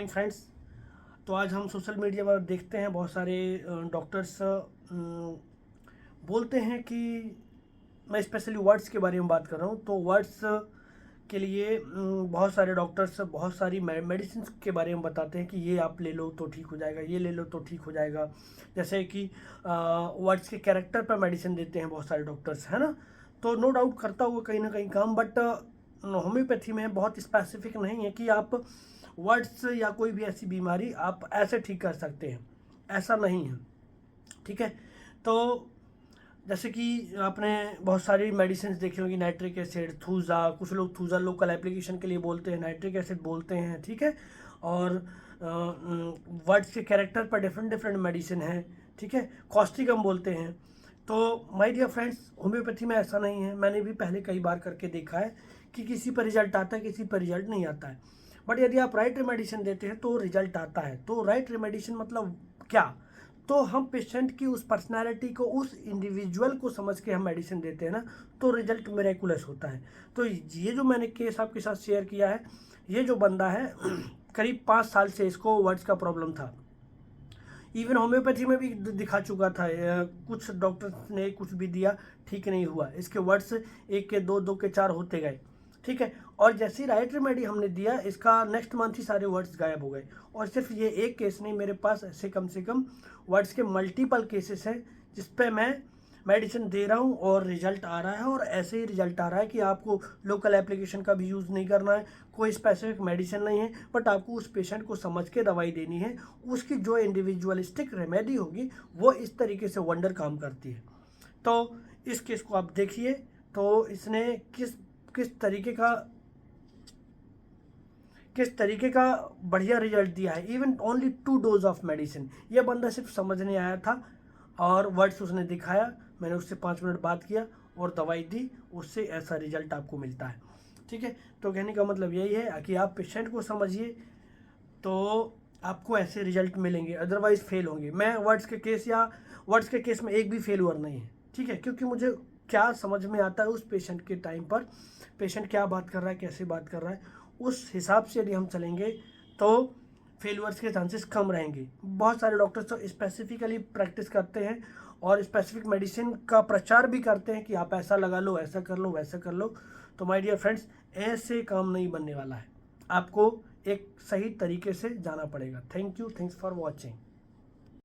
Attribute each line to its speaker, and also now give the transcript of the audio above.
Speaker 1: Morning friends. तो आज हम सोशल मीडिया पर देखते हैं बहुत सारे डॉक्टर्स बोलते हैं कि मैं स्पेशली वर्ड्स के बारे में बात कर रहा हूँ। तो वर्ड्स के लिए बहुत सारे डॉक्टर्स बहुत सारी मेडिसिन के बारे में बताते हैं कि ये आप ले लो तो ठीक हो जाएगा, ये ले लो तो ठीक हो जाएगा। जैसे कि वर्ड्स के कैरेक्टर पर मेडिसिन देते हैं बहुत सारे डॉक्टर्स, है ना। तो नो डाउट करता हुआ कहीं ना कहीं काम, बट होम्योपैथी में बहुत स्पेसिफिक नहीं है कि आप वर्ड्स या कोई भी ऐसी बीमारी आप ऐसे ठीक कर सकते हैं, ऐसा नहीं है। ठीक है। तो जैसे कि आपने बहुत सारी मेडिसिन देखी होगी, नाइट्रिक एसिड, थूजा, कुछ लोग थूजा लोकल एप्लीकेशन के लिए बोलते हैं, नाइट्रिक एसिड बोलते हैं। ठीक है। और वर्ड्स के कैरेक्टर पर डिफरेंट डिफरेंट मेडिसिन है। ठीक है। कॉस्टिकम बोलते हैं। तो माय डियर फ्रेंड्स, होम्योपैथी में ऐसा नहीं है। मैंने भी पहले कई बार करके देखा है कि किसी पर रिजल्ट आता है, किसी पर रिजल्ट नहीं आता है। बट यदि आप राइट रेमेडिसिन देते हैं तो रिजल्ट आता है। तो राइट रेमेडिसिन मतलब क्या? तो हम पेशेंट की उस पर्सनालिटी को, उस इंडिविजुअल को समझ के हम मेडिसिन देते हैं ना, तो रिजल्ट मिरेकुलस होता है। तो ये जो मैंने केस आपके साथ शेयर किया है, ये जो बंदा है करीब 5 साल से इसको वर्ड्स का प्रॉब्लम था। इवन होम्योपैथी में भी दिखा चुका था। कुछ डॉक्टर्स ने कुछ भी दिया, ठीक नहीं हुआ। इसके वर्ड्स 1 के 2, 2 के 4 होते गए। ठीक है। और जैसे ही राइट रेमेडी हमने दिया, इसका नेक्स्ट मंथ ही सारे वर्ड्स गायब हो गए। और सिर्फ ये एक केस नहीं, मेरे पास ऐसे कम से कम वर्ड्स के मल्टीपल केसेस हैं जिस पे मैं मेडिसिन दे रहा हूँ और रिजल्ट आ रहा है। और ऐसे ही रिजल्ट आ रहा है कि आपको लोकल एप्लीकेशन का भी यूज़ नहीं करना है, कोई स्पेसिफिक मेडिसिन नहीं है, बट आपको उस पेशेंट को समझ के दवाई देनी है। उसकी जो इंडिविजुअलिस्टिक रेमेडी होगी वो इस तरीके से वंडर काम करती है। तो इस केस को आप देखिए, तो इसने किस तरीके का बढ़िया रिजल्ट दिया है। Even only 2 dose of medicine. ये बंदा सिर्फ समझने आया था और वर्ड्स उसने दिखाया, मैंने उससे 5 मिनट बात किया और दवाई दी, उससे ऐसा रिजल्ट आपको मिलता है। ठीक है। तो कहने का मतलब यही है कि आप पेशेंट को समझिए तो आपको ऐसे रिजल्ट मिलेंगे, अदरवाइज फेल होंगे। मैं वर्ड्स के केस में एक भी फेलुअर नहीं है। ठीक है। क्योंकि मुझे क्या समझ में आता है उस पेशेंट के टाइम पर, पेशेंट क्या बात कर रहा है, कैसे बात कर रहा है, उस हिसाब से यदि हम चलेंगे तो फेलुअर्स के चांसेस कम रहेंगे। बहुत सारे डॉक्टर्स तो स्पेसिफिकली प्रैक्टिस करते हैं और स्पेसिफिक मेडिसिन का प्रचार भी करते हैं कि आप ऐसा लगा लो, ऐसा कर लो, वैसा कर लो। तो माय डियर फ्रेंड्स, ऐसे काम नहीं बनने वाला है। आपको एक सही तरीके से जाना पड़ेगा। Thank you, thanks for watching.